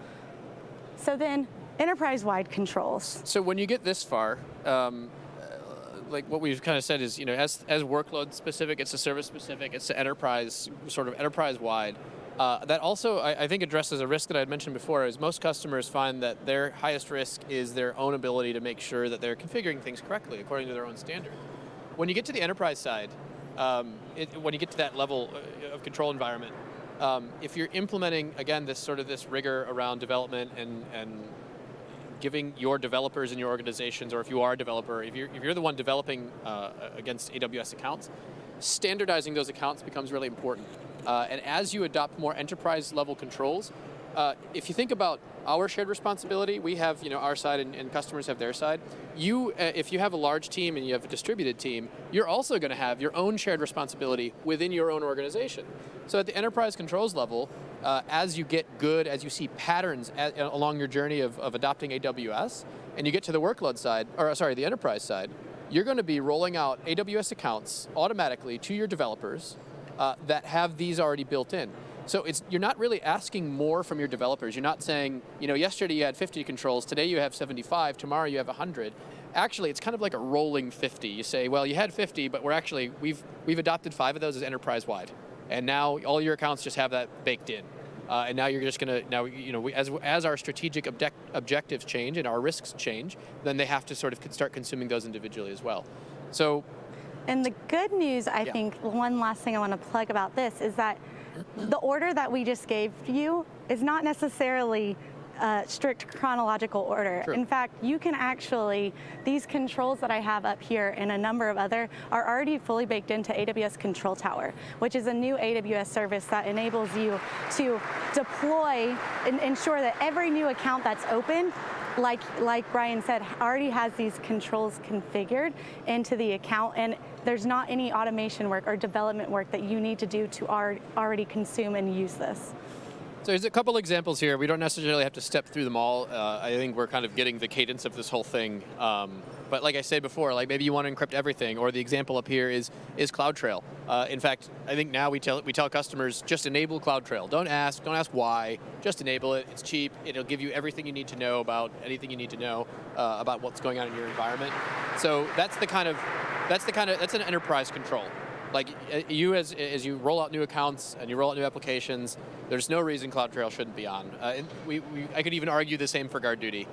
So then, enterprise-wide controls. So when you get this far, like what we've kind of said is, as workload specific, it's a service specific, it's enterprise, sort of enterprise-wide. That also, I think, addresses a risk that I had mentioned before, is most customers find that their highest risk is their own ability to make sure that they're configuring things correctly according to their own standard. When you get to the enterprise side, when you get to that level of control environment, if you're implementing, again, this rigor around development and giving your developers in your organizations, or if you are a developer, if you're the one developing against AWS accounts, standardizing those accounts becomes really important. And as you adopt more enterprise level controls, if you think about our shared responsibility, we have our side and customers have their side. If you have a large team and you have a distributed team, you're also going to have your own shared responsibility within your own organization. So at the enterprise controls level, as you get good, as you see patterns along your journey of adopting AWS, and you get to the workload side, the enterprise side, you're going to be rolling out AWS accounts automatically to your developers that have these already built in. So you're not really asking more from your developers. You're not saying, yesterday you had 50 controls, today you have 75, tomorrow you have 100. Actually, it's kind of like a rolling 50. You say, well, you had 50, but we've adopted 5 of those as enterprise-wide. And now all your accounts just have that baked in. And now you're just going to, as our strategic objectives change and our risks change, then they have to sort of start consuming those individually as well. So, and the good news, I think, one last thing I want to plug about this is that the order that we just gave you is not necessarily a strict chronological order. True. In fact, you can actually, these controls that I have up here and a number of other are already fully baked into AWS Control Tower, which is a new AWS service that enables you to deploy and ensure that every new account that's open, like Brian said, already has these controls configured into the account, and there's not any automation work or development work that you need to do to already consume and use this. So there's a couple examples here. We don't necessarily have to step through them all. I think we're kind of getting the cadence of this whole thing. But like I said before, like maybe you want to encrypt everything, or the example up here is CloudTrail. In fact, I think now we tell customers, just enable CloudTrail. Don't ask Why. Just enable it. It's cheap. It'll give you everything you need to know about anything you need to know about what's going on in your environment. So that's an enterprise control. Like you, as you roll out new accounts and you roll out new applications, there's no reason CloudTrail shouldn't be on. I could even argue the same for GuardDuty.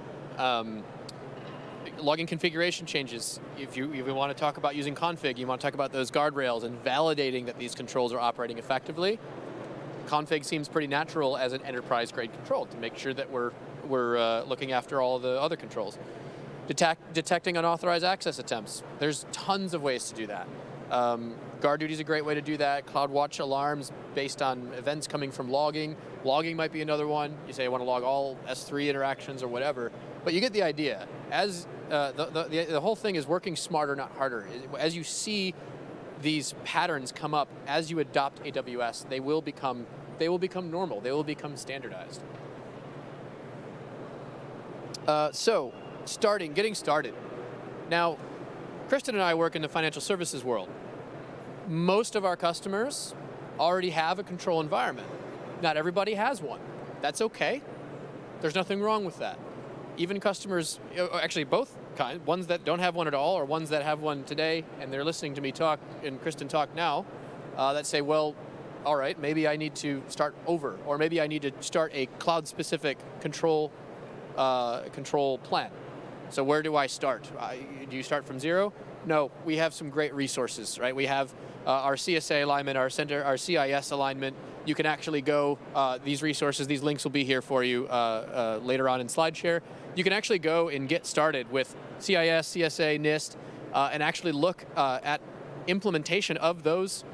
Logging configuration changes. If you want to talk about using config, you want to talk about those guardrails and validating that these controls are operating effectively. Config seems pretty natural as an enterprise-grade control to make sure that we're looking after all the other controls. Detecting unauthorized access attempts. There's tons of ways to do that. GuardDuty is a great way to do that. CloudWatch alarms based on events coming from logging. Logging might be another one. You say I want to log all S3 interactions or whatever, but you get the idea. As the whole thing is working smarter, not harder. As you see these patterns come up, as you adopt AWS, they will become normal. They will become standardized. So, getting started. Now, Kristen and I work in the financial services world. Most of our customers already have a control environment. Not everybody has one. That's okay. There's nothing wrong with that. Even customers, actually both kinds, ones that don't have one at all or ones that have one today and they're listening to me talk and Kristen talk now, that say, well, all right, maybe I need to start over, or maybe I need to start a cloud-specific control plan. So where do I start? Do you start from zero? No, we have some great resources, right? We have our CSA alignment, our CIS alignment. You can actually go, these resources, these links will be here for you later on in SlideShare. You can actually go and get started with CIS, CSA, NIST, and actually look at implementation of those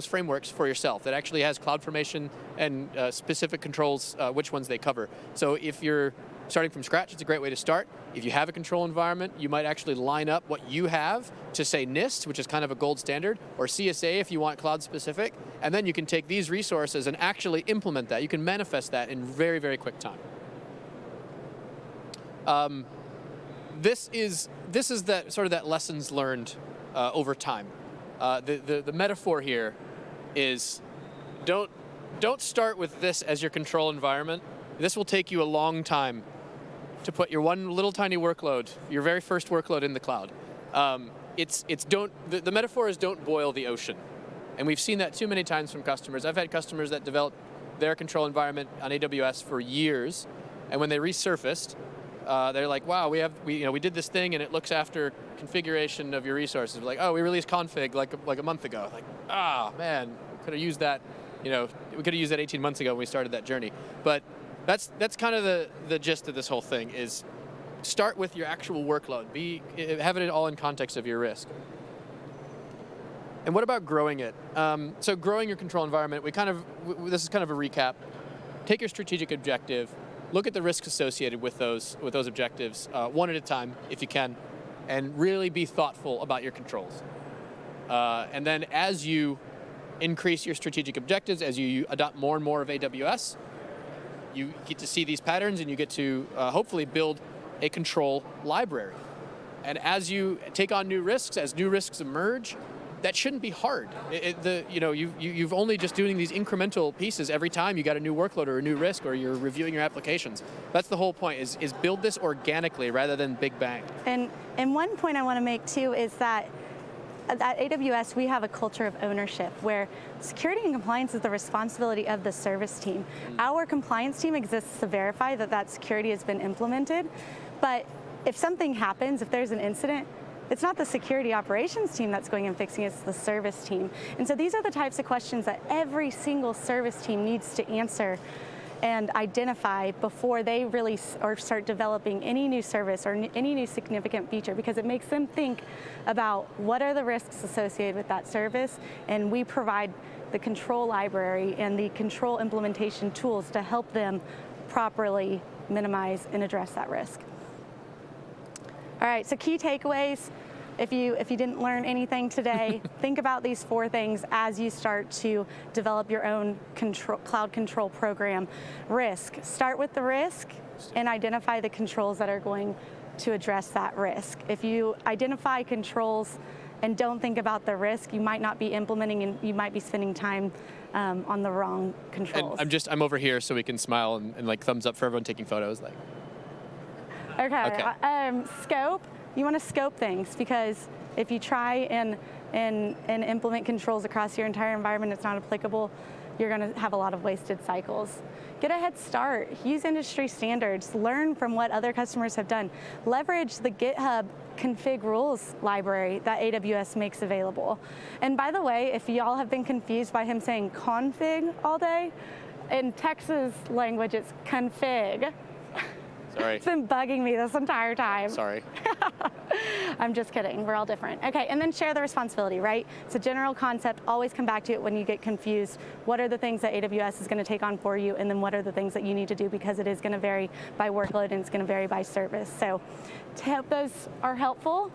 frameworks for yourself. That actually has CloudFormation and specific controls, which ones they cover. So if you're starting from scratch, it's a great way to start. If you have a control environment, you might actually line up what you have to say NIST, which is kind of a gold standard, or CSA if you want cloud specific, and then you can take these resources and actually implement that. You can manifest that in very, very quick time. This is that sort of that lessons learned over time. The metaphor here is don't start with this as your control environment. This will take you a long time to put your one little tiny workload, your very first workload, in the cloud. The metaphor is don't boil the ocean. And we've seen that too many times from customers. I've had customers that developed their control environment on AWS for years, and when they resurfaced, they're like, wow, we did this thing and it looks after configuration of your resources. We're like, oh, we released config like a month ago. Like, man, we could have used that, we could have used that 18 months ago when we started that journey. But that's kind of the gist of this whole thing, is start with your actual workload. Have it all in context of your risk. And what about growing it? So growing your control environment, this is kind of a recap. Take your strategic objective, look at the risks associated with those objectives, one at a time if you can, and really be thoughtful about your controls. And then as you increase your strategic objectives, as you adopt more and more of AWS, you get to see these patterns and you get to hopefully build a control library. And as you take on new risks, as new risks emerge, that shouldn't be hard. You've only just doing these incremental pieces every time you got a new workload or a new risk or you're reviewing your applications. That's the whole point, is build this organically rather than big bang. And one point I want to make too is that at AWS, we have a culture of ownership where security and compliance is the responsibility of the service team. Our compliance team exists to verify that that security has been implemented, but if something happens, if there's an incident, it's not the security operations team that's going and fixing it, it's the service team. And so these are the types of questions that every single service team needs to answer and identify before they release or start developing any new service or any new significant feature, because it makes them think about what are the risks associated with that service, and we provide the control library and the control implementation tools to help them properly minimize and address that risk. All right, so key takeaways. If you didn't learn anything today, think about these 4 things as you start to develop your own cloud control program. Risk. Start with the risk and identify the controls that are going to address that risk. If you identify controls and don't think about the risk, you might not be implementing and you might be spending time on the wrong controls. And I'm over here so we can smile and like thumbs up for everyone taking photos. Like. Okay. Scope. You want to scope things, because if you try and implement controls across your entire environment, it's not applicable, you're going to have a lot of wasted cycles. Get a head start. Use industry standards. Learn from what other customers have done. Leverage the GitHub config rules library that AWS makes available. And by the way, if y'all have been confused by him saying config all day, in Texas language it's config. Sorry. It's been bugging me this entire time. Sorry. I'm just kidding. We're all different. Okay, and then share the responsibility, right? It's a general concept. Always come back to it when you get confused. What are the things that AWS is going to take on for you, and then what are the things that you need to do, because it is going to vary by workload and it's going to vary by service. So to hope those are helpful.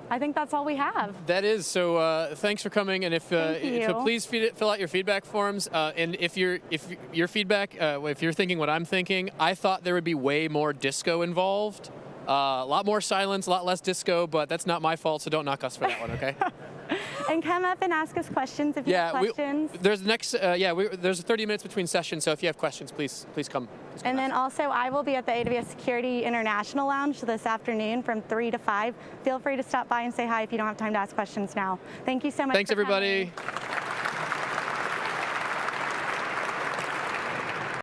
I think that's all we have. That is, so thanks for coming, and if please fill out your feedback forms, and if your feedback, if you're thinking what I'm thinking, I thought there would be way more disco involved, a lot more silence, a lot less disco, but that's not my fault, so don't knock us for that one, okay? And come up and ask us questions if you have questions. There's there's 30 minutes between sessions, so if you have questions, please come. And then also, I will be at the AWS Security International Lounge this afternoon from 3 to 5. Feel free to stop by and say hi if you don't have time to ask questions now. Thank you so much. Thanks, everybody. Coming.